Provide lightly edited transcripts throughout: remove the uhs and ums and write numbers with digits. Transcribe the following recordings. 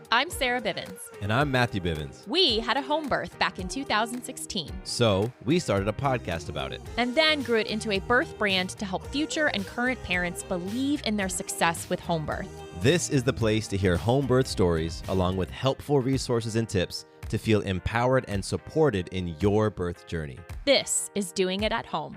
I'm Sarah Bivens. And I'm Matthew Bivens. We had a home birth back in 2016. So we started a podcast about it. And then grew it into a birth brand to help future and current parents believe in their success with home birth. This is the place to hear home birth stories, along with helpful resources and tips to feel empowered and supported in your birth journey. This is Doing It at Home.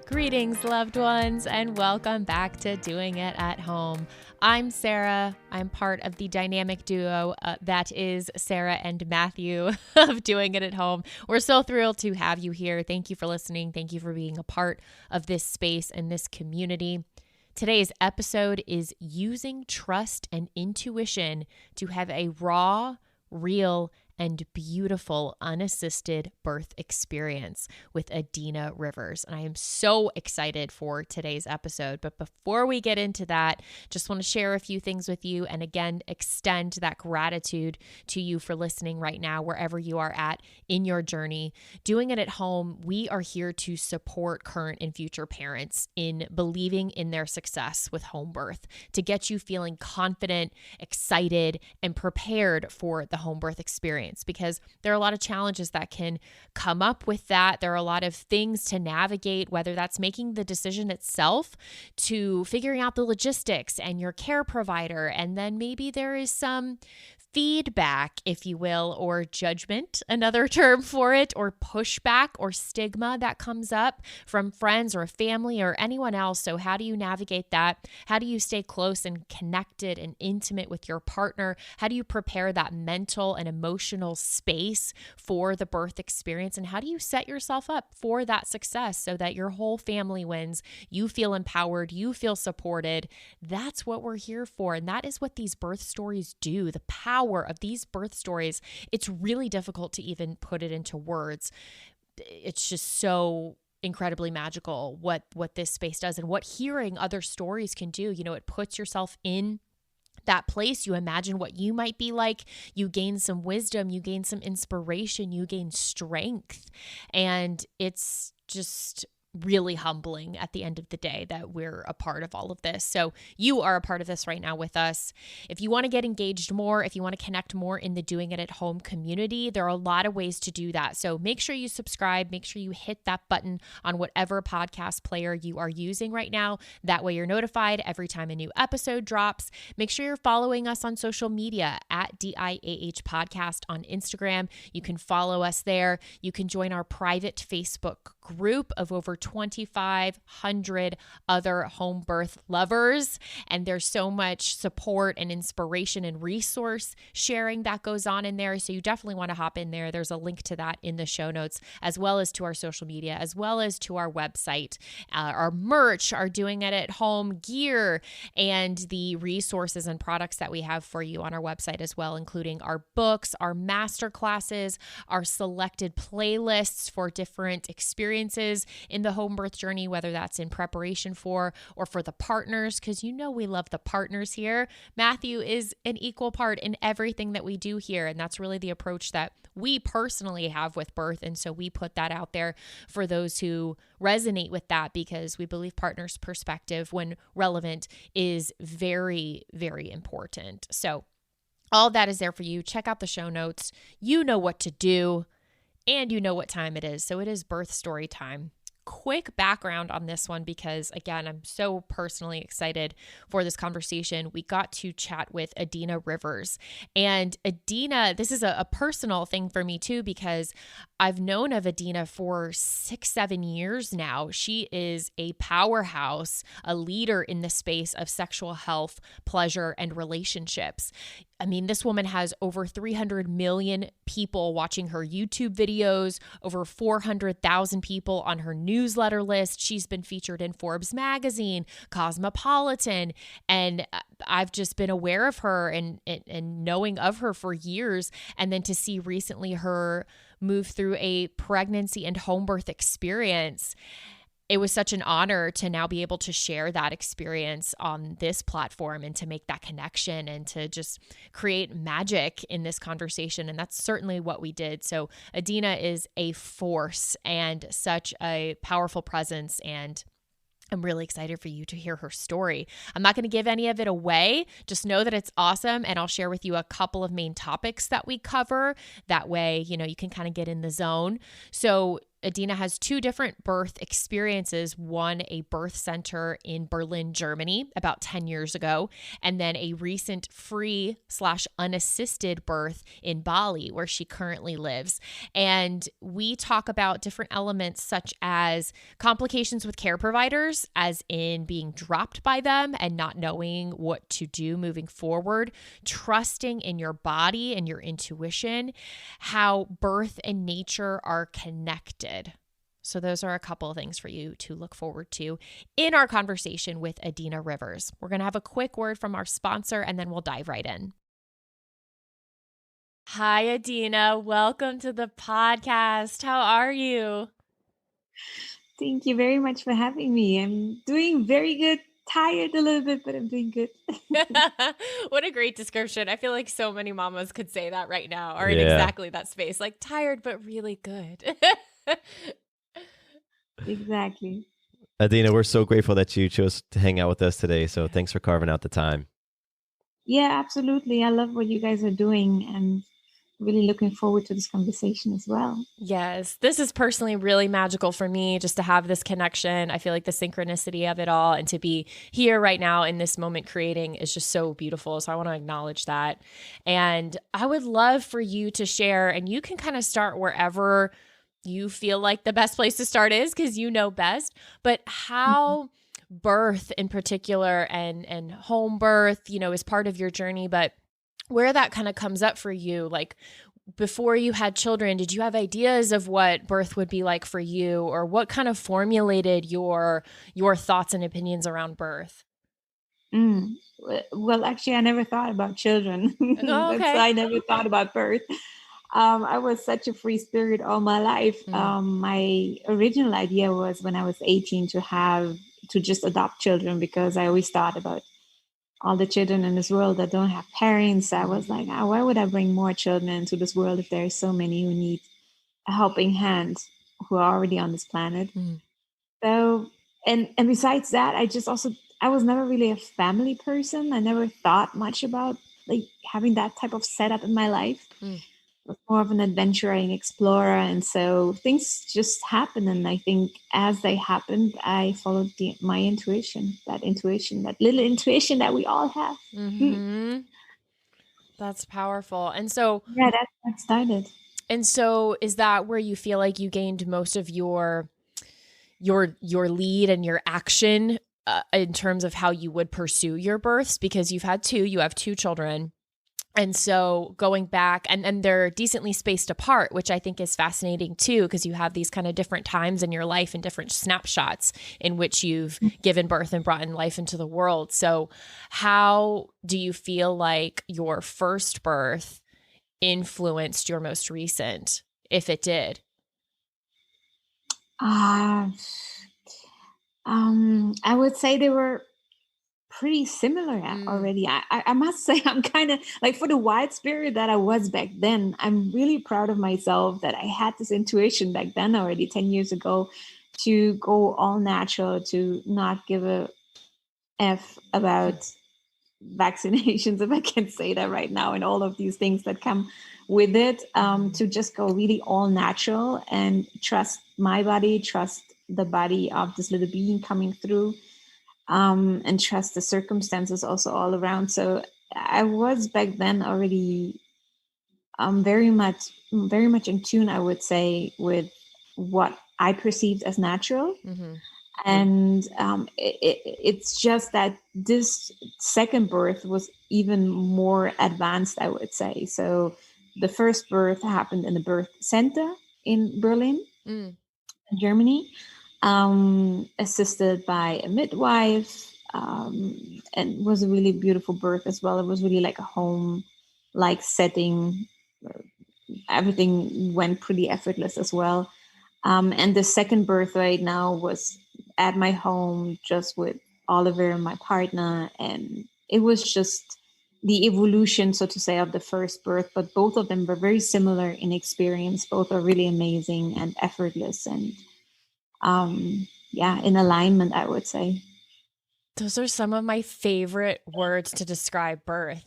Greetings, loved ones, and welcome back to Doing It at Home. I'm Sarah. I'm part of the dynamic duo that is Sarah and Matthew of Doing It at Home. We're so thrilled to have you here. Thank you for listening. Thank you for being a part of this space and this community. Today's episode is using trust and intuition to have a raw, real, and beautiful unassisted birth experience with Adina Rivers. And I am so excited for today's episode. But before we get into that, just want to share a few things with you and again, extend that gratitude to you for listening right now, wherever you are at in your journey. Doing It at Home, we are here to support current and future parents in believing in their success with home birth, to get you feeling confident, excited, and prepared for the home birth experience. Because there are a lot of challenges that can come up with that. There are a lot of things to navigate, whether that's making the decision itself to figuring out the logistics and your care provider. And then maybe there is some feedback, if you will, or judgment, another term for it, or pushback or stigma that comes up from friends or family or anyone else. So how do you navigate that? How do you stay close and connected and intimate with your partner? How do you prepare that mental and emotional space for the birth experience? And how do you set yourself up for that success so that your whole family wins? You feel empowered, you feel supported. That's what we're here for. And that is what these birth stories do. The power of these birth stories, it's really difficult to even put it into words. It's just so incredibly magical what this space does and what hearing other stories can do. You know, it puts yourself in that place. You imagine what you might be like. You gain some wisdom, you gain some inspiration, you gain strength. And it's just really humbling at the end of the day that we're a part of all of this. So you are a part of this right now with us. If you want to get engaged more, if you want to connect more in the Doing It at Home community, there are a lot of ways to do that. So make sure you subscribe, make sure you hit that button on whatever podcast player you are using right now. That way you're notified every time a new episode drops. Make sure you're following us on social media at diahpodcast on Instagram. You can follow us there. You can join our private Facebook group of over 2,500 other home birth lovers. And there's so much support and inspiration and resource sharing that goes on in there. So you definitely want to hop in there. There's a link to that in the show notes, as well as to our social media, as well as to our website, our merch, our Doing It at Home gear, and the resources and products that we have for you on our website as well, including our books, our master classes, our selected playlists for different experiences in the home birth journey, whether that's in preparation for or for the partners, because you know we love the partners here. Matthew is an equal part in everything that we do here, and that's really the approach that we personally have with birth. And so we put that out there for those who resonate with that, because we believe partners' perspective, when relevant, is very, very important. So all that is there for you. Check out the show notes. You know what to do. And you know what time it is. So it is birth story time. Quick background on this one, because again, I'm so personally excited for this conversation. We got to chat with Adina Rivers. And Adina, this is a personal thing for me too, because I've known of Adina for 6-7 years now. She is a powerhouse, a leader in the space of sexual health, pleasure, and relationships. I mean, this woman has over 300 million people watching her YouTube videos, over 400,000 people on her newsletter list. She's been featured in Forbes magazine, Cosmopolitan, and I've just been aware of her and knowing of her for years. And then to see recently her move through a pregnancy and home birth experience, it was such an honor to now be able to share that experience on this platform and to make that connection and to just create magic in this conversation. And that's certainly what we did. So Adina is a force and such a powerful presence. And I'm really excited for you to hear her story. I'm not going to give any of it away. Just know that it's awesome. And I'll share with you a couple of main topics that we cover. That way, you can kind of get in the zone. So Adina has 2 different birth experiences, one a birth center in Berlin, Germany about 10 years ago, and then a recent free/unassisted birth in Bali, where she currently lives. And we talk about different elements such as complications with care providers, as in being dropped by them and not knowing what to do moving forward, trusting in your body and your intuition, how birth and nature are connected. So those are a couple of things for you to look forward to in our conversation with Adina Rivers. We're going to have a quick word from our sponsor, and then we'll dive right in. Hi, Adina. Welcome to the podcast. How are you? Thank you very much for having me. I'm doing very good. Tired a little bit, but I'm doing good. What a great description. I feel like so many mamas could say that right now, or in exactly that space, like tired, but really good. Exactly. Adina, we're so grateful that you chose to hang out with us today. So thanks for carving out the time. Yeah, absolutely. I love what you guys are doing and really looking forward to this conversation as well. Yes, this is personally really magical for me just to have this connection. I feel like the synchronicity of it all and to be here right now in this moment creating is just so beautiful. So I want to acknowledge that. And I would love for you to share, and you can kind of start wherever you feel like the best place to start is, because you know best, but how birth in particular and home birth, is part of your journey, but where that kind of comes up for you, like before you had children, did you have ideas of what birth would be like for you, or what kind of formulated your thoughts and opinions around birth? Well, actually, I never thought about children. Oh, okay. So I never thought about birth. I was such a free spirit all my life. My original idea was when I was 18 to just adopt children, because I always thought about all the children in this world that don't have parents. I was like, why would I bring more children into this world if there are so many who need a helping hand, who are already on this planet? So, and besides that, I was never really a family person. I never thought much about like having that type of setup in my life. I was more of an adventurer and explorer. And so things just happened. And I think as they happened, I followed my intuition, that little intuition that we all have. That's powerful. And so, yeah, that's what started. And so is that where you feel like you gained most of your lead and your action in terms of how you would pursue your births? Because you have 2 children. And so going back, and they're decently spaced apart, which I think is fascinating too, because you have these kind of different times in your life and different snapshots in which you've given birth and brought in life into the world. So how do you feel like your first birth influenced your most recent, if it did? I would say they were pretty similar already. I must say, I'm kind of like, for the wild spirit that I was back then, I'm really proud of myself that I had this intuition back then already 10 years ago to go all natural, to not give a F about vaccinations, if I can say that right now, and all of these things that come with it, to just go really all natural and trust my body, trust the body of this little being coming through, and trust the circumstances also all around. So I was back then already very much in tune, I would say, with what I perceived as natural. And it's just that this second birth was even more advanced, I would say. So the first birth happened in the birth center in Berlin, Germany, assisted by a midwife, and was a really beautiful birth as well. It was really like a home-like setting. Everything went pretty effortless as well. And the second birth right now was at my home, just with Oliver, my partner. And it was just the evolution, so to say, of the first birth. But both of them were very similar in experience. Both are really amazing and effortless. And in alignment, I would say. Those are some of my favorite words to describe birth.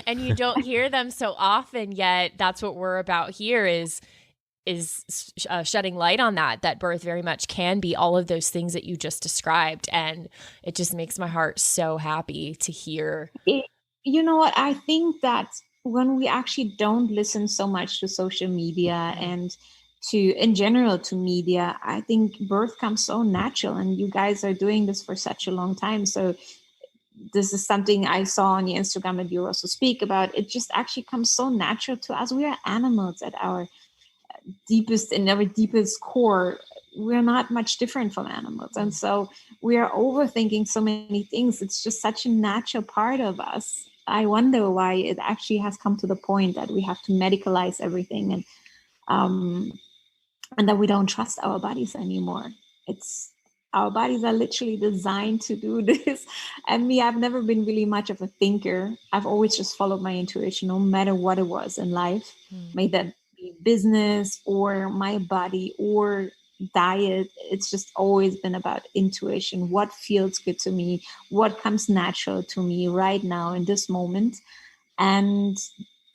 And you don't hear them so often, yet that's what we're about here is shedding light on that birth very much can be all of those things that you just described. And it just makes my heart so happy to hear. You know what? I think that when we actually don't listen so much to social media and in general to media, I think birth comes so natural, and you guys are doing this for such a long time. So this is something I saw on your Instagram that you also speak about. It just actually comes so natural to us. We are animals at our deepest core. We're not much different from animals. And so we are overthinking so many things. It's just such a natural part of us. I wonder why it actually has come to the point that we have to medicalize everything, and that we don't trust our bodies anymore. Our bodies are literally designed to do this. And me, I've never been really much of a thinker. I've always just followed my intuition, no matter what it was in life. May that be business or my body or diet. It's just always been about intuition. What feels good to me? What comes natural to me right now in this moment? And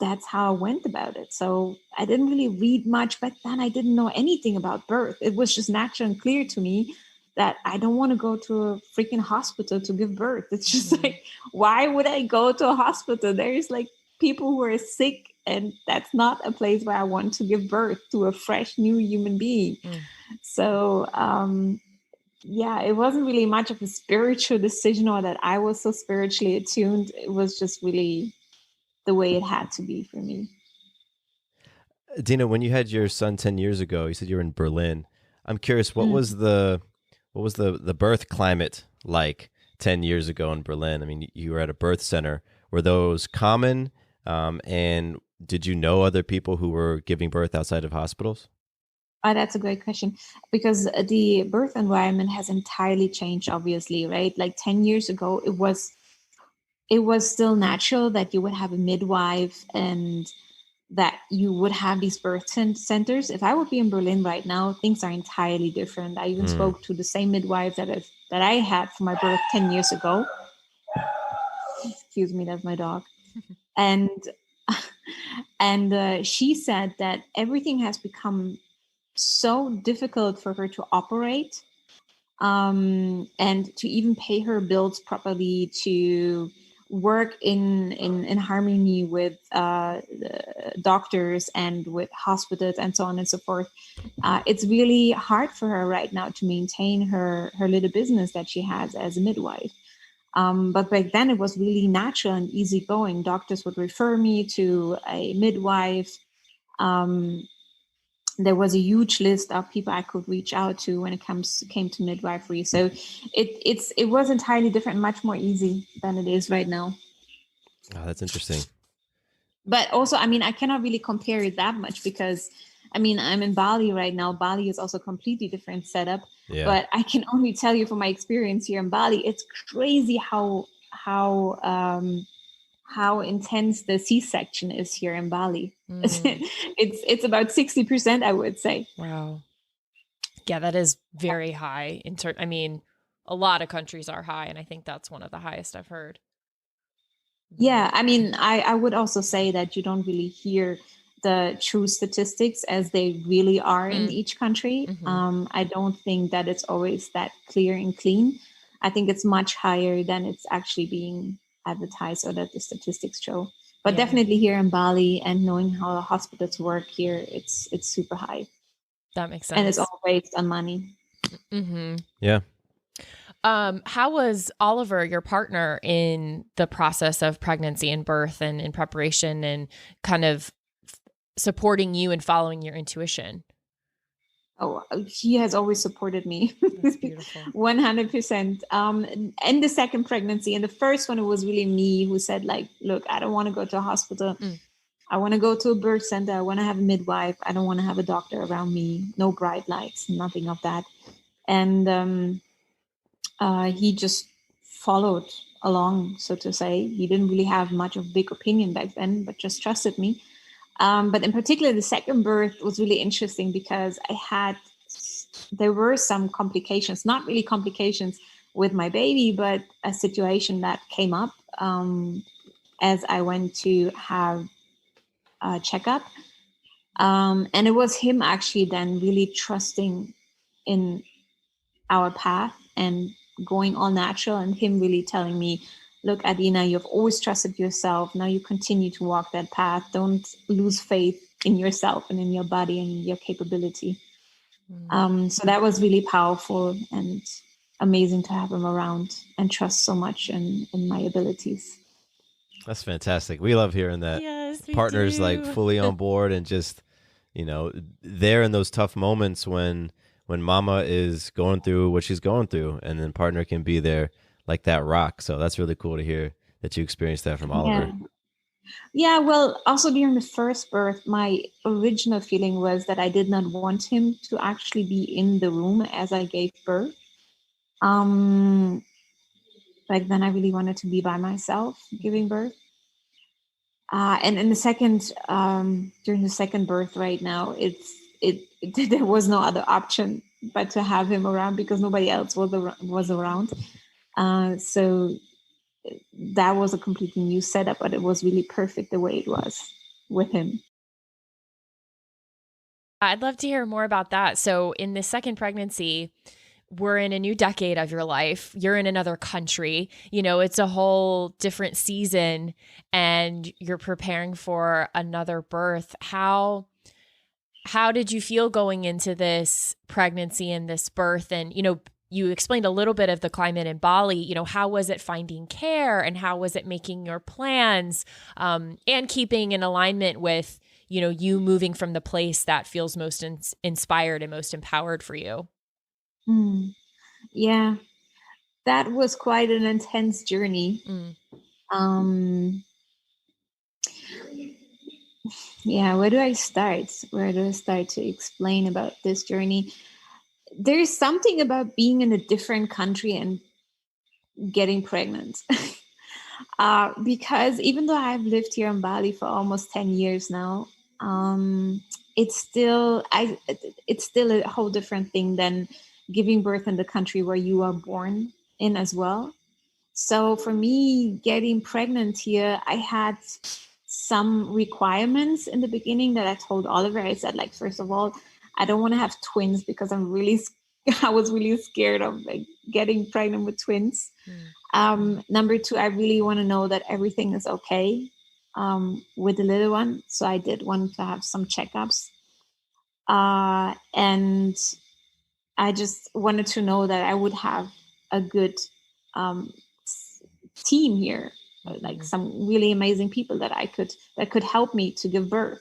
that's how I went about it. So I didn't really read much back then. I didn't know anything about birth. It was just natural and clear to me that I don't want to go to a freaking hospital to give birth. It's just like, why would I go to a hospital? There's like people who are sick, and that's not a place where I want to give birth to a fresh new human being. So it wasn't really much of a spiritual decision, or that I was so spiritually attuned. It was just really the way it had to be for me. Adina, when you had your son 10 years ago, you said you were in Berlin. I'm curious, what was the birth climate like 10 years ago in Berlin? I mean, you were at a birth center. Were those common? And did you know other people who were giving birth outside of hospitals? That's a great question, because the birth environment has entirely changed, obviously, right? Like 10 years ago, it was still natural that you would have a midwife and that you would have these birth centers. If I would be in Berlin right now, things are entirely different. I even spoke to the same midwife that I had for my birth 10 years ago. Excuse me, that's my dog. And she said that everything has become so difficult for her to operate, and to even pay her bills properly, to work in harmony with doctors and with hospitals and so on and so forth. It's really hard for her right now to maintain her little business that she has as a midwife. But back then it was really natural and easygoing. Doctors would refer me to a midwife. There was a huge list of people I could reach out to when it came to midwifery. So it was entirely different, much more easy than it is right now. Oh, that's interesting. But also, I mean, I cannot really compare it that much, because I mean, I'm in Bali right now. Bali is also a completely different setup. Yeah. But I can only tell you from my experience here in Bali, it's crazy how intense the C-section is here in Bali. It's about 60%, I would say. Wow. Yeah, that is very high. I mean, a lot of countries are high, and I think that's one of the highest I've heard. Yeah, I mean, I would also say that you don't really hear the true statistics as they really are in each country. I don't think that it's always that clear and clean. I think it's much higher than it's actually being advertised or that the statistics show. But definitely here in Bali, and knowing how the hospitals work here, it's super high. That makes sense. And it's all based on money. Yeah. How was Oliver, your partner, in the process of pregnancy and birth and in preparation and kind of supporting you and following your intuition? Oh, he has always supported me. That's beautiful. 100%. In the second pregnancy, and the first one, it was really me who said, like, look, I don't want to go to a hospital. I want to go to a birth center. I want to have a midwife. I don't want to have a doctor around me. No bright lights, nothing of that. And he just followed along, so to say. He didn't really have much of a big opinion back then, but just trusted me. But in particular, the second birth was really interesting because I had there were some complications, not really complications with my baby, but a situation that came up as I went to have a checkup. And it was him actually then really trusting in our path and going all natural, and him really telling me, look, Adina, you've always trusted yourself. Now you continue to walk that path. Don't lose faith in yourself and in your body and your capability. So that was really powerful and amazing to have him around and trust so much in my abilities. That's fantastic. We love hearing that. Yes, we partners do. like fully on board and just, there in those tough moments when mama is going through what she's going through, and then partner can be there like that rock. So that's really cool to hear that you experienced that from Oliver. Yeah, well, also during the first birth, my original feeling was that I did not want him to actually be in the room as I gave birth. Like then I really wanted to be by myself giving birth. And in the second, during the second birth right now, there was no other option but to have him around because nobody else was around. So that was a completely new setup, but it was really perfect the way it was with him. I'd love to hear more about that. So in the second pregnancy, we're in a new decade of your life. You're in another country. It's a whole different season and you're preparing for another birth. How did you feel going into this pregnancy and this birth? And, you explained a little bit of the climate in Bali. How was it finding care and how was it making your plans and keeping in alignment with, you moving from the place that feels most inspired and most empowered for you? Yeah, that was quite an intense journey. Yeah, where do I start? Where do I start to explain about this journey? There's something about being in a different country and getting pregnant. Because even though I've lived here in Bali for almost 10 years now, it's still a whole different thing than giving birth in the country where you are born in as well. So for me, getting pregnant here, I had some requirements in the beginning that I told Oliver. I said, like, first of all, I don't want to have twins because I was really scared of getting pregnant with twins. Number two, I really want to know that everything is okay with the little one. So I did want to have some checkups. And I just wanted to know that I would have a good team here, like some really amazing people that could help me to give birth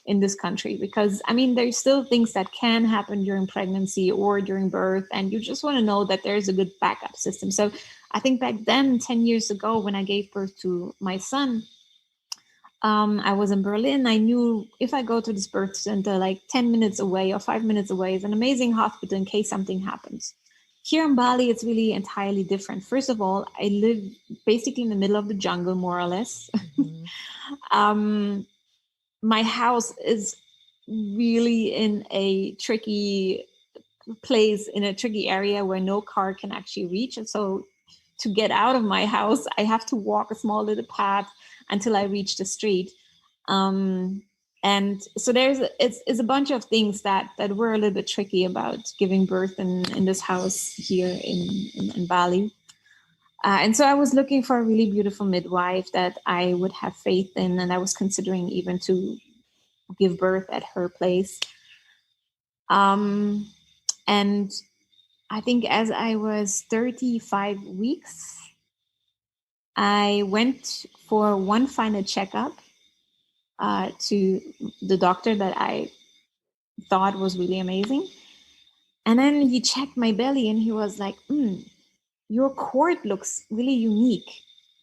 in this country. Because there's still things that can happen during pregnancy or during birth, and you just want to know that there's a good backup system. So I think back then, 10 years ago, when I gave birth to my son, I was in Berlin. I knew if I go to this birth center like 10 minutes away or 5 minutes away is an amazing hospital in case something happens. Here in Bali, it's really entirely different. First of all, I live basically in the middle of the jungle, more or less. My house is really in a tricky place, in a tricky area where no car can actually reach. And so to get out of my house, I have to walk a small little path until I reach the street. And so it's a bunch of things that were a little bit tricky about giving birth in this house here in Bali. And so I was looking for a really beautiful midwife that I would have faith in, and I was considering even to give birth at her place. And I think as I was 35 weeks, I went for one final checkup to the doctor that I thought was really amazing. And then he checked my belly and he was like, your cord looks really unique.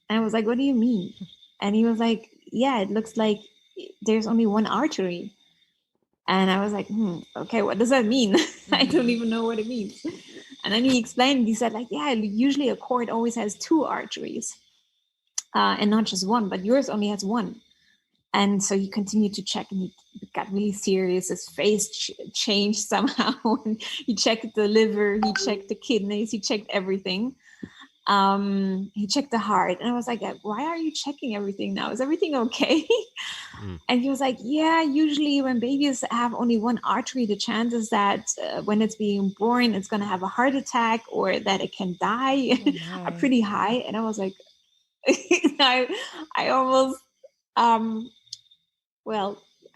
And I was like, what do you mean? And he was like, yeah, it looks like there's only one artery. And I was like, okay, what does that mean? I don't even know what it means. And then he explained, he said like, yeah, usually a cord always has two arteries and not just one, but yours only has one. And so he continued to check, and he got really serious. His face changed somehow. And he checked the liver, he checked the kidneys, he checked everything. He checked the heart, and I was like, why are you checking everything now? Is everything okay? And he was like, yeah, usually when babies have only one artery, the chances that when it's being born, it's going to have a heart attack or that it can die are pretty high. And I was like, I almost, I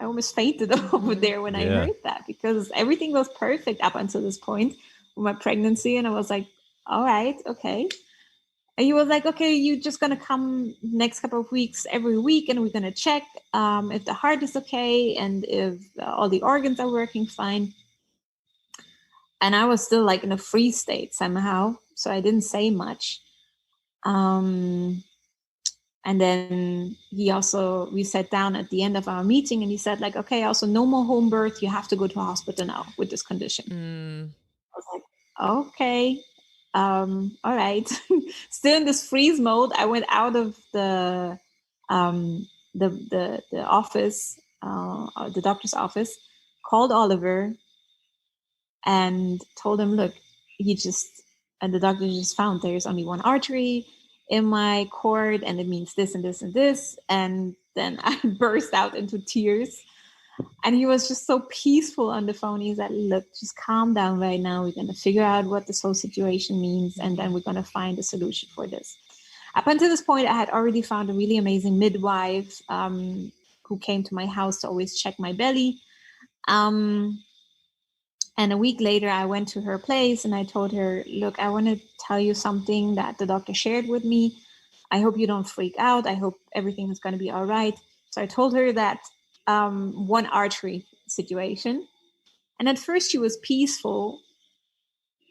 almost fainted over there when I heard that, because everything was perfect up until this point with my pregnancy. And I was like, all right, okay. And he was like, okay, you're just going to come next couple of weeks every week, and we're going to check if the heart is okay and if all the organs are working fine. And I was still like in a freeze state somehow, so I didn't say much. And then we sat down at the end of our meeting, and he said like, okay, also no more home birth. You have to go to a hospital now with this condition. I was like, okay. All right. Still in this freeze mode, I went out of the office, the doctor's office, called Oliver, and told him, look, the doctor just found there's only one artery in my cord, and it means this and this and this. And then I burst out into tears. And he was just so peaceful on the phone. He said, look, just calm down right now. We're going to figure out what this whole situation means, and then we're going to find a solution for this. Up until this point, I had already found a really amazing midwife who came to my house to always check my belly. And a week later, I went to her place and I told her, look, I want to tell you something that the doctor shared with me. I hope you don't freak out. I hope everything is going to be all right. So I told her that one artery situation. And at first she was peaceful.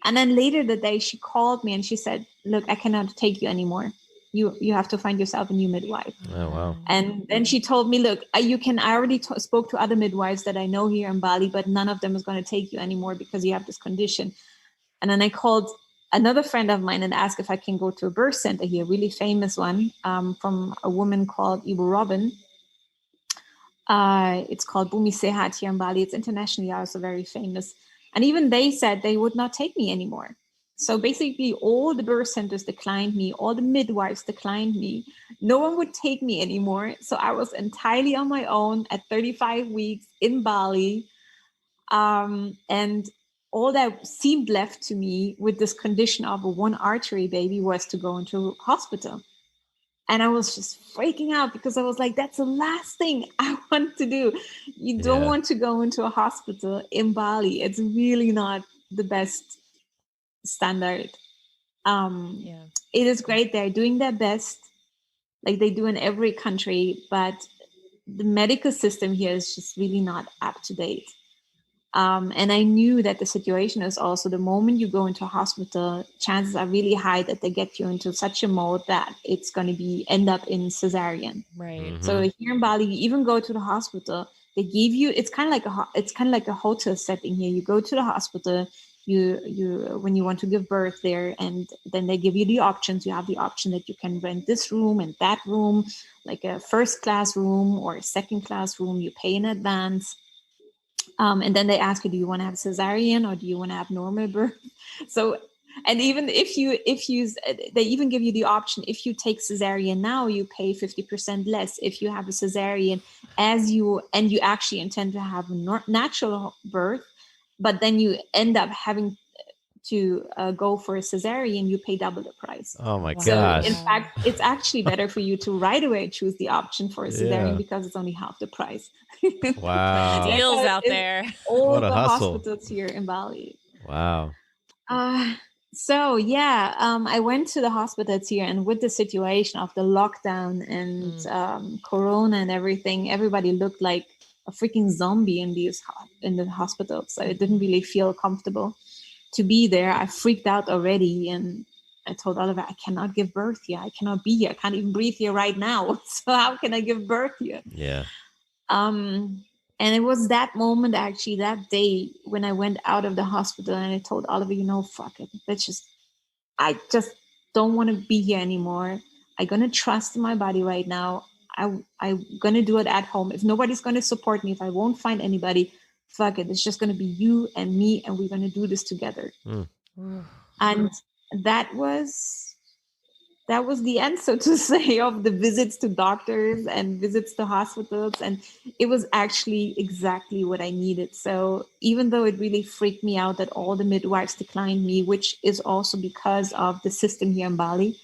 And then later that day she called me and she said, look, I cannot take you anymore. You have to find yourself a new midwife. Oh, wow. And then she told me, look, I already spoke to other midwives that I know here in Bali, but none of them is going to take you anymore because you have this condition. And then I called another friend of mine and asked if I can go to a birth center here, a really famous one, from a woman called Ibu Robin. It's called Bumi Sehat here in Bali. It's internationally also very famous. And even they said they would not take me anymore. So basically all the birth centers declined me. All the midwives declined me. No one would take me anymore. So I was entirely on my own at 35 weeks in Bali. And all that seemed left to me with this condition of a one artery baby was to go into hospital. And I was just freaking out because I was like, that's the last thing I want to do. You don't want to go into a hospital in Bali. It's really not the best standard. It is great. They're doing their best, like they do in every country, but the medical system here is just really not up to date. And I knew that the situation is also the moment you go into a hospital, chances are really high that they get you into such a mode that it's going to end up in cesarean. Right. Mm-hmm. So here in Bali, you even go to the hospital, they give you, it's kind of like a hotel setting here. You go to the hospital, you when you want to give birth there, and then they give you the options. You have the option that you can rent this room and that room, like a first class room or a second class room. You pay in advance. And then they ask you, do you want to have cesarean or do you want to have normal birth? So, and even they even give you the option, if you take cesarean now, you pay 50% less. If you have a cesarean and you actually intend to have a natural birth, but then you end up having to go for a cesarean, you pay double the price. Oh my gosh. gosh. So in fact, it's actually better for you to right away choose the option for a cesarean because it's only half the price. Wow. Deals out there. All What a the hustle. hospitals here in Bali. Wow. So yeah, I went to the hospitals here, and with the situation of the lockdown and Corona and everything, everybody looked like a freaking zombie in the hospitals. So it didn't really feel comfortable to be there. I freaked out already, and I told Oliver, I cannot give birth here. I cannot be here. I can't even breathe here right now. So how can I give birth here? Yeah. And it was that moment, actually, that day when I went out of the hospital and I told Oliver, fuck it. I just don't want to be here anymore. I'm going to trust my body right now. I'm going to do it at home. If nobody's going to support me, if I won't find anybody, fuck it. It's just going to be you and me, and we're going to do this together. And that was the end, so to say, of the visits to doctors and visits to hospitals. And it was actually exactly what I needed. So even though it really freaked me out that all the midwives declined me, which is also because of the system here in Bali,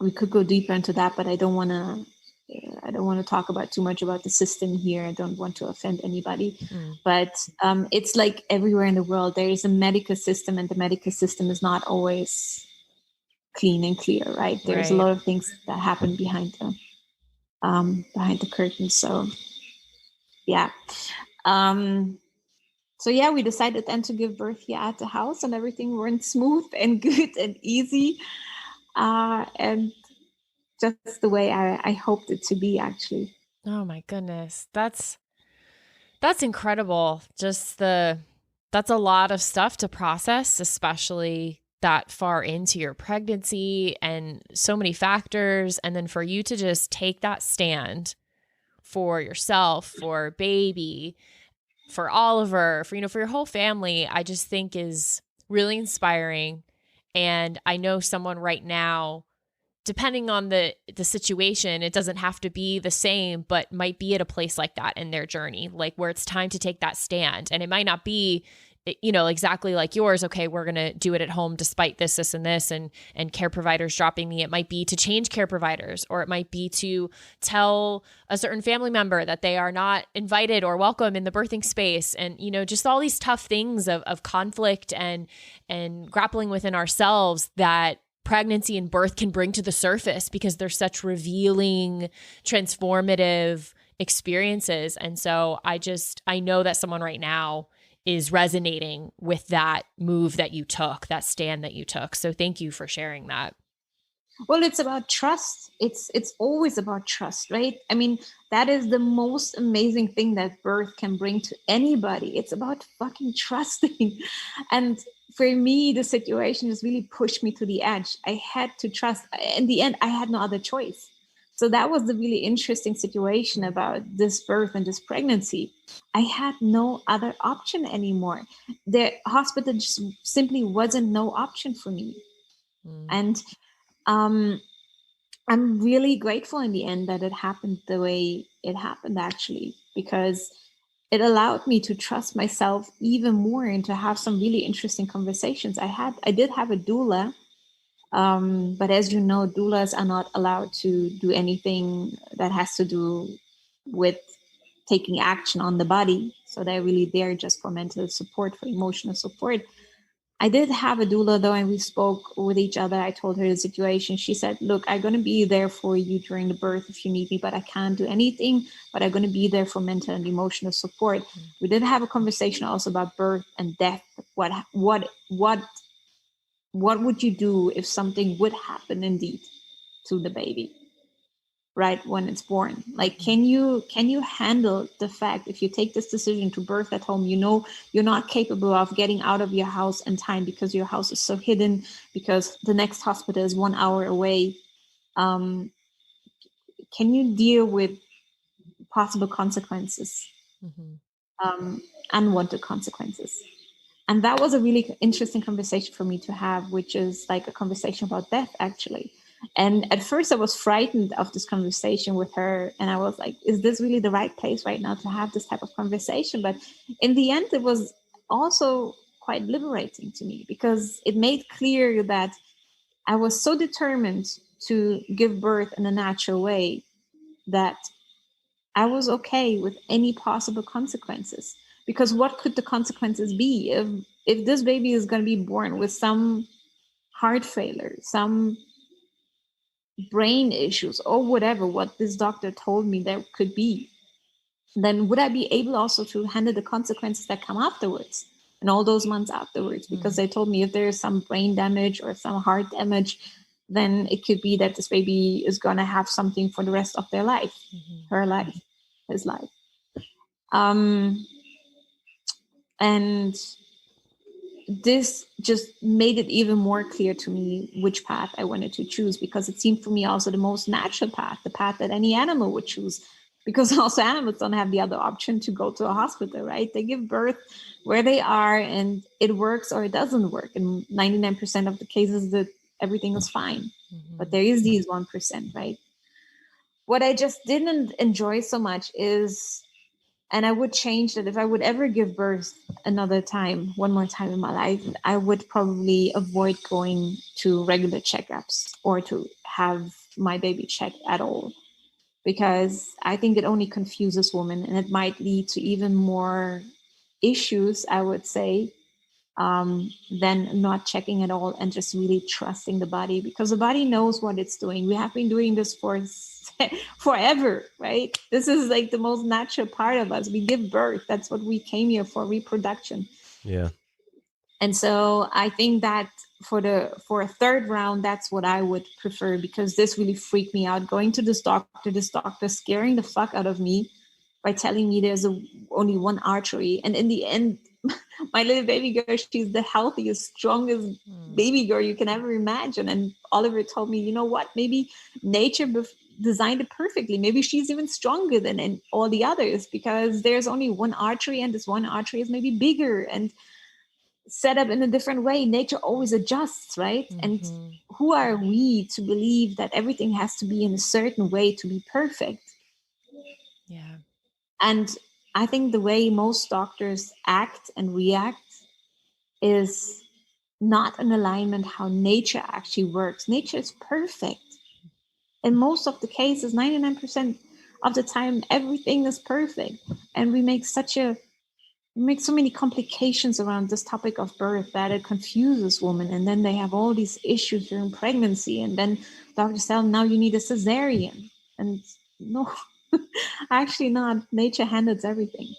we could go deeper into that, but I don't want to talk about too much about the system here. I don't want to offend anybody, but it's like everywhere in the world, there is a medical system, and the medical system is not always clean and clear, right? There's a lot of things that happen behind the curtain. So yeah. So yeah, we decided then to give birth here at the house, and everything went smooth and good and easy. And just the way I hoped it to be, actually. Oh my goodness. That's incredible. That's a lot of stuff to process, especially that far into your pregnancy, and so many factors. And then for you to just take that stand for yourself, for baby, for Oliver, for your whole family, I just think is really inspiring. And I know someone right now, depending on the situation, it doesn't have to be the same, but might be at a place like that in their journey, like where it's time to take that stand. And it might not be, exactly like yours. Okay, we're going to do it at home despite this, and this, and care providers dropping me. It might be to change care providers, or it might be to tell a certain family member that they are not invited or welcome in the birthing space. And, just all these tough things of conflict and grappling within ourselves that pregnancy and birth can bring to the surface, because they're such revealing, transformative experiences. And so I know that someone right now is resonating with that move that you took, that stand that you took. So thank you for sharing that. Well, it's about trust. It's always about trust, right? I mean, that is the most amazing thing that birth can bring to anybody. It's about fucking trusting. And for me, the situation just really pushed me to the edge. I had to trust. In the end, I had no other choice. So that was the really interesting situation about this birth and this pregnancy. I had no other option anymore. The hospital just simply wasn't no option for me. And I'm really grateful in the end that it happened the way it happened, actually, because it allowed me to trust myself even more and to have some really interesting conversations. I did have a doula, but as you know, doulas are not allowed to do anything that has to do with taking action on the body. So they're really there just for mental support, for emotional support. I did have a doula though, and we spoke with each other. I told her the situation. She said, look, I'm going to be there for you during the birth if you need me, but I can't do anything, but I'm going to be there for mental and emotional support. We did have a conversation also about birth and death. What would you do if something would happen indeed to the baby, right, when it's born? Like, can you handle the fact, if you take this decision to birth at home, you're not capable of getting out of your house in time because your house is so hidden, because the next hospital is 1 hour away. Can you deal with possible consequences, unwanted consequences? And that was a really interesting conversation for me to have, which is like a conversation about death, actually. And at first I was frightened of this conversation with her. And I was like, is this really the right place right now to have this type of conversation? But in the end, it was also quite liberating to me, because it made clear that I was so determined to give birth in a natural way that I was okay with any possible consequences. Because what could the consequences be if this baby is going to be born with some heart failure, some brain issues, or whatever, what this doctor told me there could be? Then would I be able also to handle the consequences that come afterwards and all those months afterwards? Because they told me if there is some brain damage or some heart damage, then it could be that this baby is going to have something for the rest of their life, her life, his life. And this just made it even more clear to me which path I wanted to choose, because it seemed for me also the most natural path, the path that any animal would choose, because also animals don't have the other option to go to a hospital, right? They give birth where they are, and it works or it doesn't work. In 99% of the cases, that everything is fine. But there is these 1%, right? What I just didn't enjoy so much is, and I would change that if I would ever give birth another time, one more time in my life, I would probably avoid going to regular checkups or to have my baby checked at all, because I think it only confuses women, and it might lead to even more issues, I would say, than not checking at all and just really trusting the body, because the body knows what it's doing. We have been doing this for forever, right? This is like the most natural part of us. We give birth. That's what we came here for, reproduction. Yeah. And so I think that for a third round, that's what I would prefer, because this really freaked me out. Going to this doctor scaring the fuck out of me by telling me there's only one artery. And in the end, my little baby girl, she's the healthiest, strongest baby girl you can ever imagine. And Oliver told me, you know what, maybe nature designed it perfectly. Maybe she's even stronger than all the others, because there's only one artery, and this one artery is maybe bigger and set up in a different way. Nature always adjusts, right? And who are we to believe that everything has to be in a certain way to be perfect? Yeah. And I think the way most doctors act and react is not in alignment how nature actually works. Nature is perfect. In most of the cases, 99% of the time, everything is perfect. And we make so many complications around this topic of birth that it confuses women. And then they have all these issues during pregnancy. And then doctors tell them, now you need a cesarean. And no, actually not. Nature handles everything.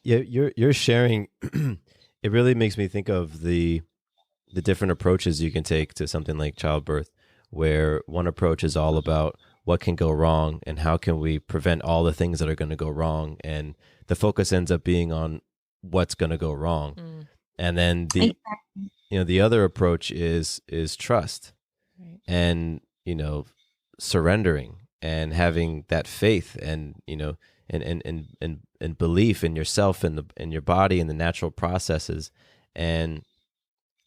Yeah, you're sharing. It really makes me think of the different approaches you can take to something like childbirth, where one approach is all about what can go wrong and how can we prevent all the things that are going to go wrong, and the focus ends up being on what's going to go wrong. And then the other approach is trust, Right. and surrendering and having that faith, and and belief in yourself and in your body and the natural processes. And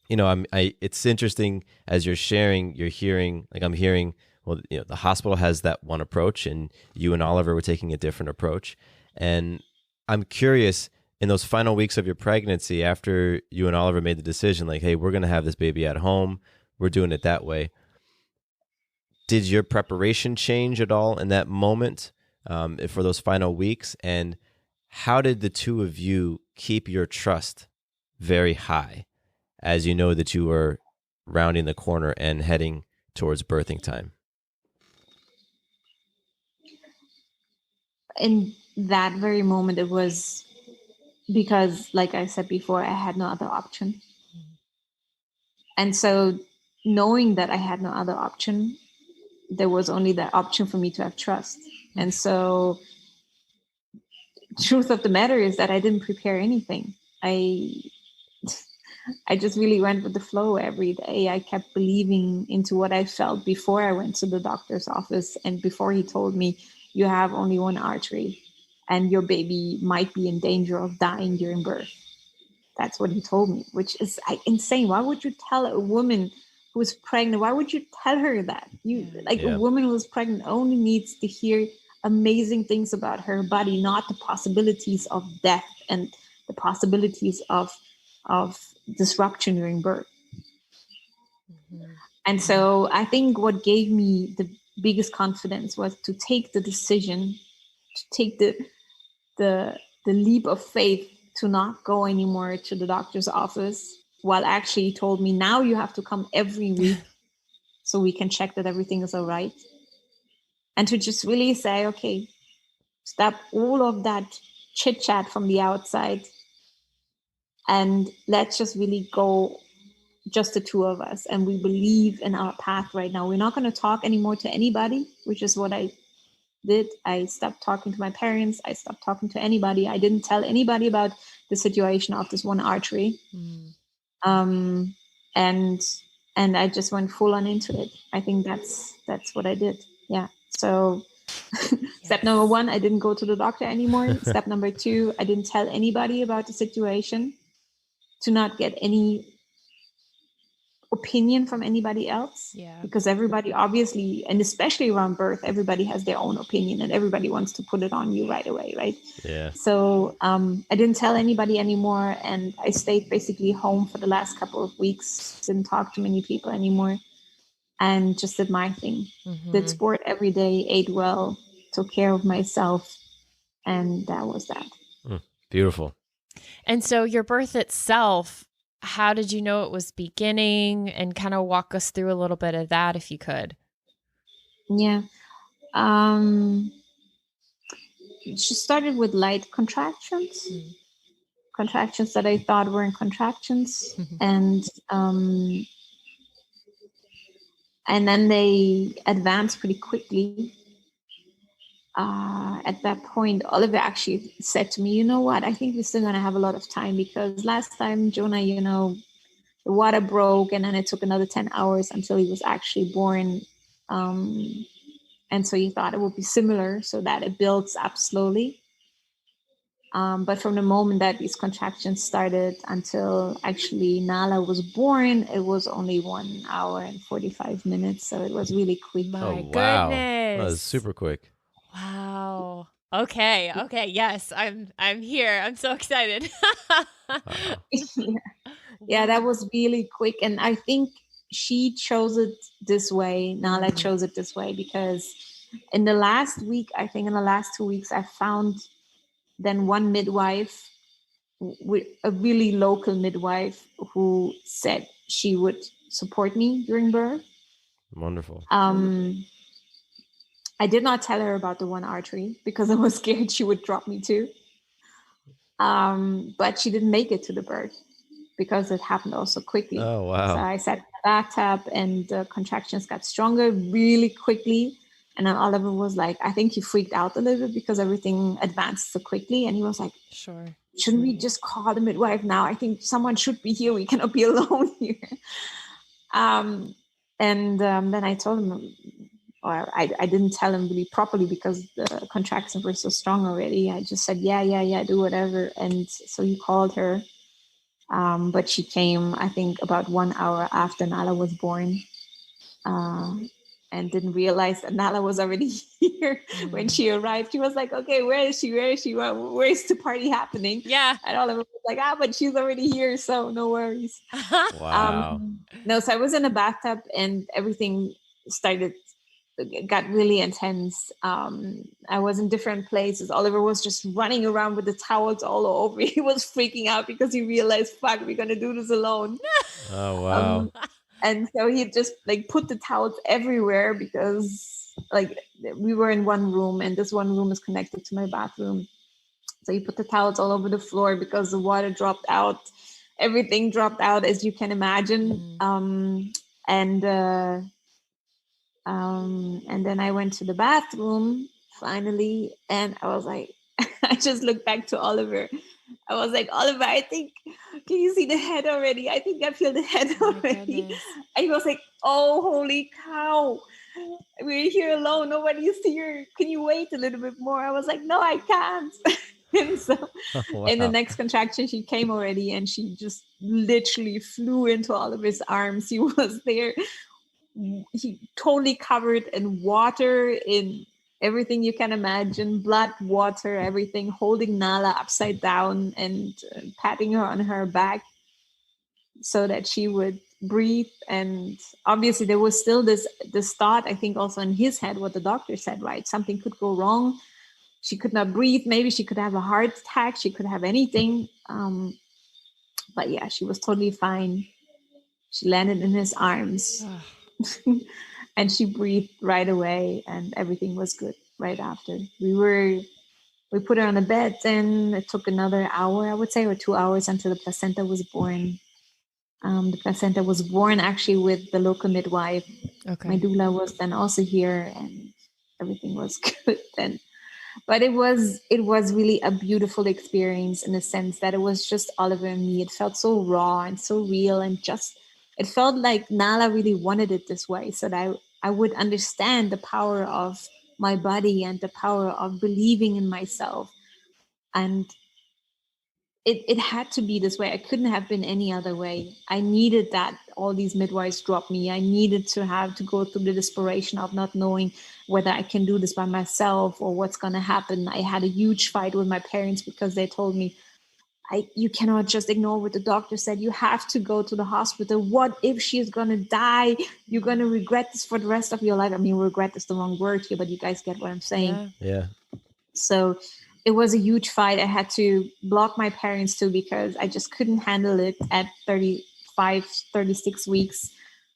it's interesting as you're sharing, you're hearing, like I'm hearing, well, the hospital has that one approach, and you and Oliver were taking a different approach. And I'm curious, in those final weeks of your pregnancy, after you and Oliver made the decision, like, hey, we're going to have this baby at home, we're doing it that way. Did your preparation change at all in that moment for those final weeks? And how did the two of you keep your trust very high as you know that you were rounding the corner and heading towards birthing time? In that very moment, it was because, like I said before, I had no other option. And so knowing that I had no other option, there was only that option for me to have trust. And so truth of the matter is that I didn't prepare anything. I just really went with the flow every day. I kept believing into what I felt before I went to the doctor's office, and before he told me, you have only one artery and your baby might be in danger of dying during birth. That's what he told me, which is insane. Why would you tell a woman who is pregnant? Why would you tell her that? A woman who is pregnant only needs to hear amazing things about her body, not the possibilities of death and the possibilities of disruption during birth. And so I think what gave me the biggest confidence was to take the decision, to take the leap of faith to not go anymore to the doctor's office, while actually he told me, now you have to come every week so we can check that everything is all right. And to just really say, okay, stop all of that chit chat from the outside and let's just really go, just the two of us, and we believe in our path right now. We're not going to talk anymore to anybody, which is what I did. I stopped talking to my parents. I stopped talking to anybody. I didn't tell anybody about the situation of this one artery. And I just went full on into it. I think that's what I did. Yeah. So step number 1, I didn't go to the doctor anymore. Step number 2, I didn't tell anybody about the situation, to not get any opinion from anybody else. Yeah. Because everybody obviously, and especially around birth, everybody has their own opinion and everybody wants to put it on you right away, right? Yeah. So I didn't tell anybody anymore, and I stayed basically home for the last couple of weeks. Didn't talk to many people anymore, and just did my thing. Did sport every day, ate well, took care of myself, and that was that. Beautiful. And so your birth itself, how did you know it was beginning? And kind of walk us through a little bit of that if you could. Yeah. She started with light contractions. Contractions that I thought weren't contractions. And then they advanced pretty quickly. At that point, Oliver actually said to me, you know what, I think we're still going to have a lot of time, because last time, Jonah, the water broke and then it took another 10 hours until he was actually born. And so he thought it would be similar, so that it builds up slowly. But from the moment that these contractions started until actually Nala was born, it was only 1 hour and 45 minutes. So it was really quick. My wow. goodness. That was super quick. Wow. Okay. Yes, I'm here. I'm so excited. Yeah, that was really quick. And I think she chose it this way. Nala chose it this way because in the last week, I think in the last 2 weeks, I found then one midwife, a really local midwife, who said she would support me during birth. Wonderful. I did not tell her about the one artery because I was scared she would drop me too. But she didn't make it to the birth because it happened also quickly. Oh, wow. So I sat in the bathtub and the contractions got stronger really quickly. And then Oliver was like, I think he freaked out a little bit because everything advanced so quickly. And he was like, sure. Shouldn't we just call the midwife now? I think someone should be here. We cannot be alone here. Then I told him, or I didn't tell him really properly because the contractions were so strong already. I just said, yeah, do whatever. And so he called her. But she came, I think, about 1 hour after Nala was born. And didn't realize that Nala was already here when she arrived. She was like, okay, where is she? Where is the party happening? Yeah. And Oliver was like, but she's already here, so no worries. Wow. No, so I was in a bathtub and everything got really intense. I was in different places. Oliver was just running around with the towels all over. He was freaking out because he realized, fuck, we're going to do this alone. Oh, wow. And so he just put the towels everywhere because we were in one room and this one room is connected to my bathroom. So he put the towels all over the floor because the water dropped out. Everything dropped out, as you can imagine. And then I went to the bathroom finally, and I was like, I just looked back to Oliver. I was like, Oliver, I think, can you see the head already? I think I feel the head already. And he was like, oh, holy cow. We're here alone. Nobody's here. Can you wait a little bit more? I was like, no, I can't. And so in the next contraction, she came already and she just literally flew into Oliver's arms. He was there. He totally covered in water, in everything you can imagine, blood, water, everything, holding Nala upside down and patting her on her back so that she would breathe. And obviously there was still this thought, I think also in his head, what the doctor said, right? Something could go wrong. She could not breathe. Maybe she could have a heart attack. She could have anything. But yeah, she was totally fine. She landed in his arms. And she breathed right away and everything was good right after. We put her on the bed, and it took another hour, I would say, or 2 hours until the placenta was born. The placenta was born actually with the local midwife. Okay. My doula was then also here, and everything was good then. But it was really a beautiful experience in the sense that it was just Oliver and me. It felt so raw and so real, and just it felt like Nala really wanted it this way, so that I would understand the power of my body and the power of believing in myself. And it had to be this way. I couldn't have been any other way. I needed that all these midwives dropped me. I needed to have to go through the desperation of not knowing whether I can do this by myself or what's going to happen. I had a huge fight with my parents because they told me, you cannot just ignore what the doctor said. You have to go to the hospital. What if she's going to die? You're going to regret this for the rest of your life. I mean, regret is the wrong word here, but you guys get what I'm saying. Yeah. So it was a huge fight. I had to block my parents too, because I just couldn't handle it at 35, 36 weeks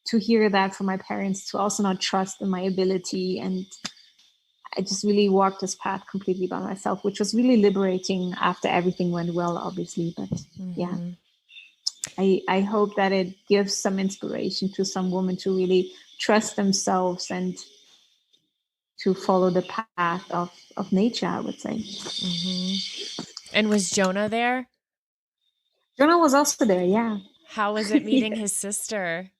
to hear that from my parents, to also not trust in my ability. And I just really walked this path completely by myself, which was really liberating after everything went well, obviously. But yeah, I hope that it gives some inspiration to some women to really trust themselves and to follow the path of nature, I would say. And was Jonah there? Jonah was also there, yeah. How was it meeting his sister?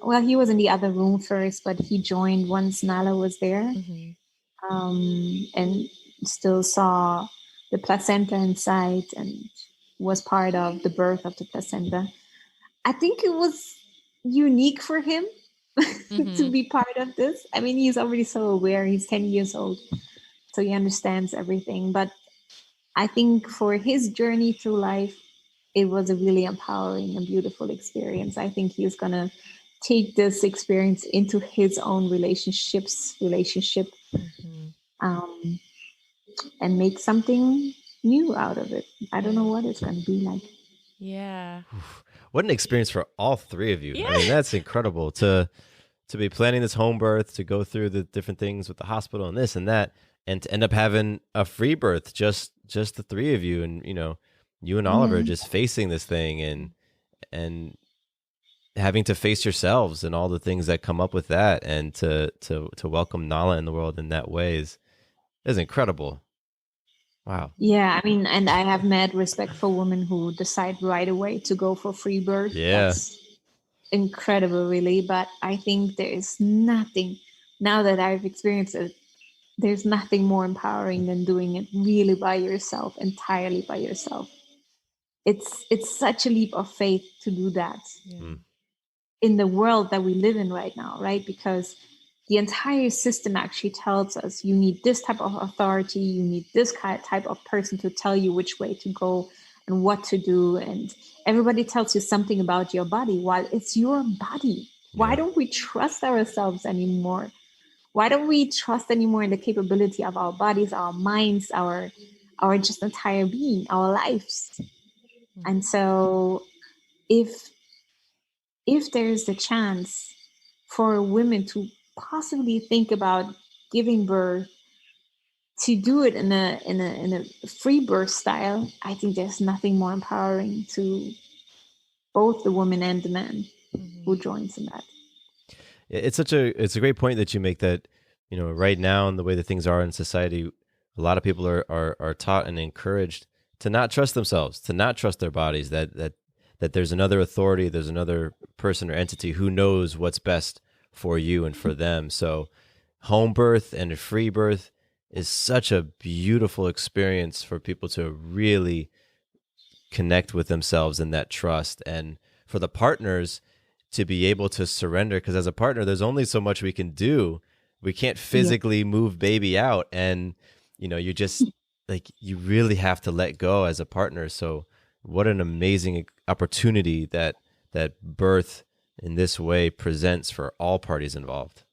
Well, he was in the other room first, but he joined once Nala was there, and still saw the placenta inside and was part of the birth of the placenta. I think it was unique for him to be part of this. I mean, he's already so aware. He's 10 years old, so he understands everything. But I think for his journey through life, it was a really empowering and beautiful experience. I think he's going to take this experience into his own relationship, and make something new out of it. I don't know what it's going to be like. Yeah. What an experience for all three of you. Yeah. I mean, that's incredible to be planning this home birth, to go through the different things with the hospital and this and that, and to end up having a free birth, just the three of you, and you and Oliver just facing this thing and having to face yourselves and all the things that come up with that, and to welcome Nala in the world in that way is incredible. Wow. Yeah, I mean, and I have mad respect for women who decide right away to go for free birth. Yeah. That's incredible, really. But I think there is nothing, now that I've experienced it, there's nothing more empowering than doing it really by yourself, entirely by yourself. It's such a leap of faith to do that in the world that we live in right now, right? Because the entire system actually tells us you need this type of authority, you need this type of person to tell you which way to go and what to do. And everybody tells you something about your body while it's your body. Why don't we trust ourselves anymore? Why don't we trust anymore in the capability of our bodies, our minds, our just entire being, our lives? And so if there's a chance for women to possibly think about giving birth, to do it in a free birth style, I think there's nothing more empowering to both the woman and the man who joins in that. It's a great point that you make, that right now, in the way that things are in society, a lot of people are taught and encouraged to not trust themselves, to not trust their bodies, that there's another authority, there's another person or entity who knows what's best for you and for them. So home birth and a free birth is such a beautiful experience for people to really connect with themselves in that trust, and for the partners to be able to surrender, because as a partner, there's only so much we can do. We can't physically move baby out, and you just you really have to let go as a partner. So what an amazing opportunity that birth in this way presents for all parties involved.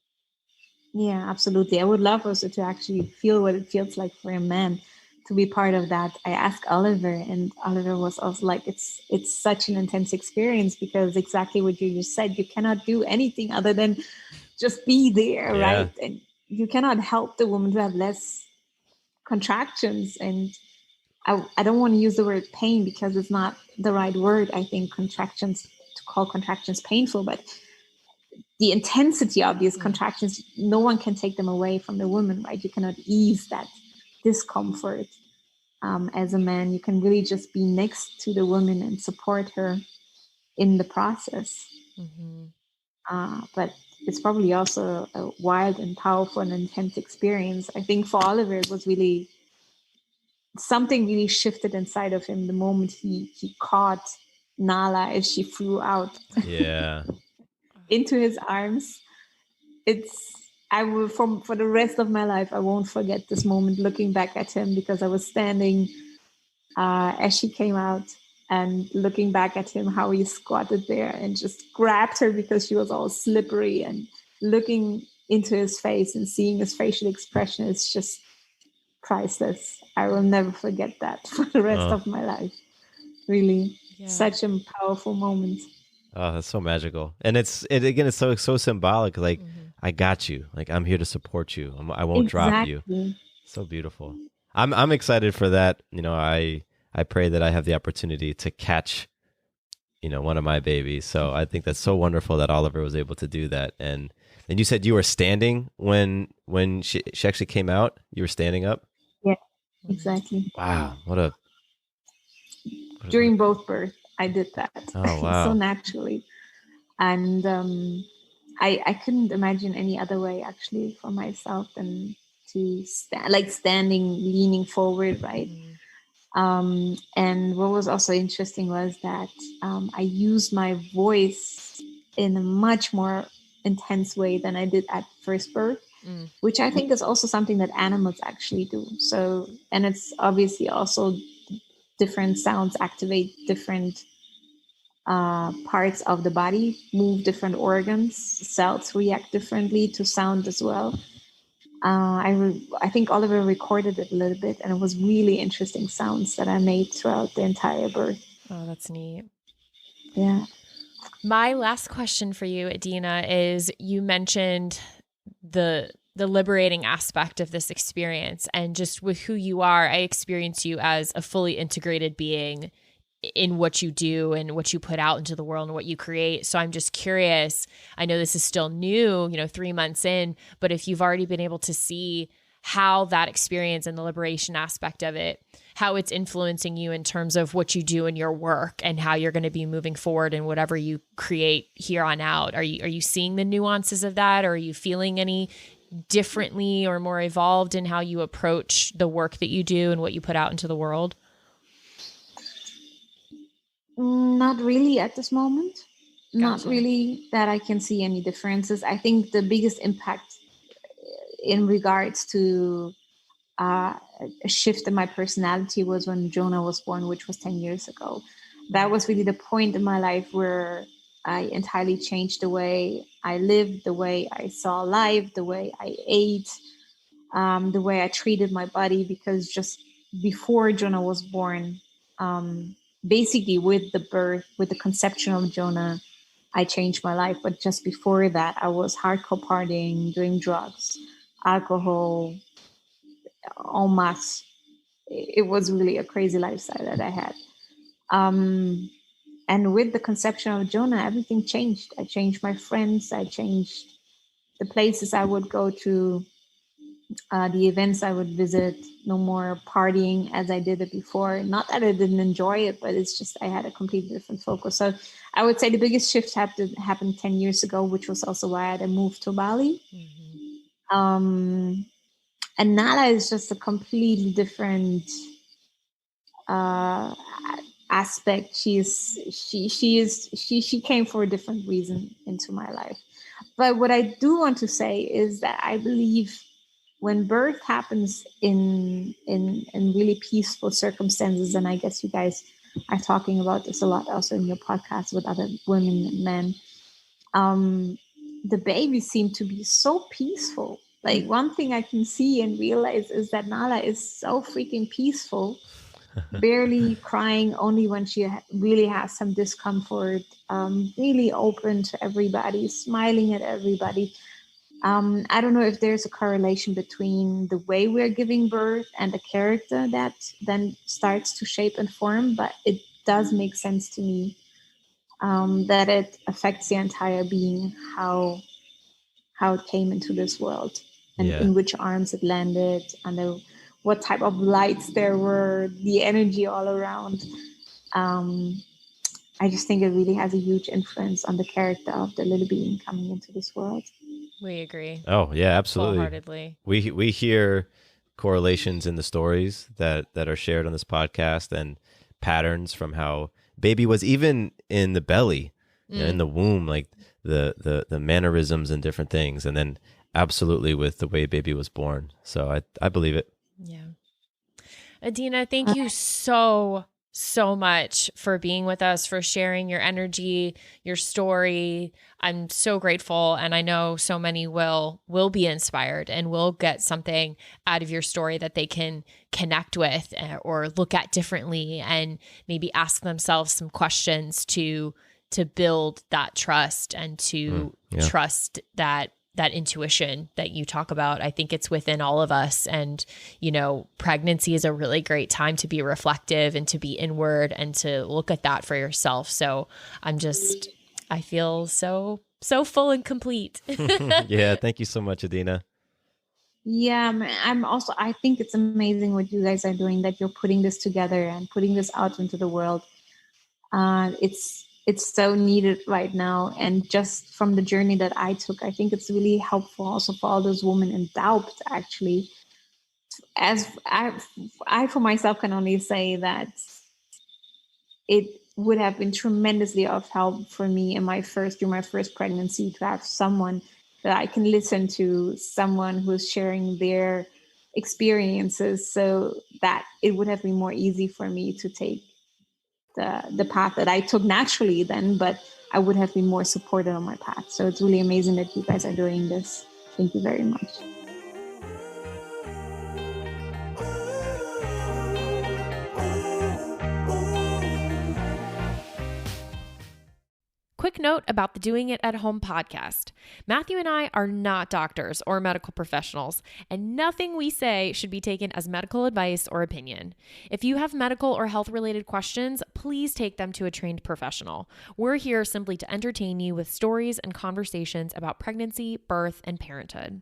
Yeah, absolutely. I would love also to actually feel what it feels like for a man to be part of that. I asked Oliver, and Oliver was also like, it's such an intense experience, because exactly what you just said, you cannot do anything other than just be there, right? And you cannot help the woman to have less contractions. And I don't want to use the word pain because it's not the right word. I think to call contractions painful, but the intensity of these contractions, no one can take them away from the woman, right? You cannot ease that discomfort. As a man, you can really just be next to the woman and support her in the process. But it's probably also a wild and powerful and intense experience. I think for Oliver, it was really something really shifted inside of him the moment he caught Nala as she flew out into his arms. I will, for the rest of my life, I won't forget this moment looking back at him, because I was standing as she came out and looking back at him, how he squatted there and just grabbed her because she was all slippery, and looking into his face and seeing his facial expression is just priceless. I will never forget that for the rest of my life. Really, such a powerful moment. Oh, that's so magical. And it's so symbolic. Like, I got you. Like, I'm here to support you. I won't drop you. So beautiful. I'm excited for that. You know, I pray that I have the opportunity to catch, you know, one of my babies. So I think that's so wonderful that Oliver was able to do that. And you said you were standing when she actually came out. You were standing up. Yeah, exactly. Wow, during both births, I did that. Oh, wow. So naturally. And I couldn't imagine any other way actually for myself than to standing, leaning forward, right? And what was also interesting was that I used my voice in a much more intense way than I did at first birth, which I think is also something that animals actually do. So, and it's obviously also different sounds activate different parts of the body, move different organs, cells react differently to sound as well. I think Oliver recorded it a little bit, and it was really interesting sounds that I made throughout the entire birth. Oh, that's neat. Yeah. My last question for you, Adina, is you mentioned the liberating aspect of this experience, and just with who you are, I experience you as a fully integrated being in what you do and what you put out into the world and what you create. So I'm just curious, I know this is still new, 3 months in, but if you've already been able to see how that experience and the liberation aspect of it, how it's influencing you in terms of what you do in your work and how you're going to be moving forward in whatever you create here on out. Are you seeing the nuances of that? Or are you feeling any differently or more evolved in how you approach the work that you do and what you put out into the world? Not really at this moment. Gotcha. Not really that I can see any differences. I think the biggest impact in regards to a shift in my personality was when Jonah was born, which was 10 years ago. That was really the point in my life where I entirely changed the way I lived, the way I saw life, the way I ate, the way I treated my body, because just before Jonah was born, basically with the conception of Jonah, I changed my life. But just before that, I was hardcore partying, doing drugs, alcohol, en masse. It was really a crazy lifestyle that I had. And with the conception of Jonah, everything changed. I changed my friends. I changed the places I would go to, the events I would visit. No more partying as I did it before. Not that I didn't enjoy it, but it's just I had a completely different focus. So I would say the biggest shift happened 10 years ago, which was also why I had moved to Bali. And Nala is just a completely different aspect. She came for a different reason into my life. But what I do want to say is that I believe when birth happens in really peaceful circumstances, and I guess you guys are talking about this a lot also in your podcast with other women and men, the babies seem to be so peaceful. Like, one thing I can see and realize is that Nala is so freaking peaceful, barely crying, only when she really has some discomfort, really open to everybody, smiling at everybody. I don't know if there's a correlation between the way we're giving birth and the character that then starts to shape and form, but it does make sense to me. that it affects the entire being, how it came into this world, and in which arms it landed, and what type of lights there were, the energy all around. I just think it really has a huge influence on the character of the little being coming into this world. We agree. Oh yeah, absolutely. Wholeheartedly. We hear correlations in the stories that are shared on this podcast, and patterns from how baby was even in the belly, in the womb, like the mannerisms and different things, and then absolutely with the way baby was born. So I believe it. Yeah. Adina, thank you so much for being with us, for sharing your energy, your story. I'm so grateful, and I know so many will be inspired and will get something out of your story that they can connect with or look at differently, and maybe ask themselves some questions to build that trust and to trust that intuition that you talk about. I think it's within all of us. And, pregnancy is a really great time to be reflective and to be inward and to look at that for yourself. So I feel so full and complete. Yeah. Thank you so much, Adina. Yeah, I think it's amazing what you guys are doing, that you're putting this together and putting this out into the world. It's so needed right now. And just from the journey that I took, I think it's really helpful also for all those women in doubt, actually. As I for myself can only say that it would have been tremendously of help for me during my first pregnancy, to have someone that I can listen to, someone who's sharing their experiences, so that it would have been more easy for me to take the path that I took naturally then, but I would have been more supported on my path. So it's really amazing that you guys are doing this. Thank you very much. Quick note about the Doing It at Home podcast. Matthew and I are not doctors or medical professionals, and nothing we say should be taken as medical advice or opinion. If you have medical or health-related questions, please take them to a trained professional. We're here simply to entertain you with stories and conversations about pregnancy, birth, and parenthood.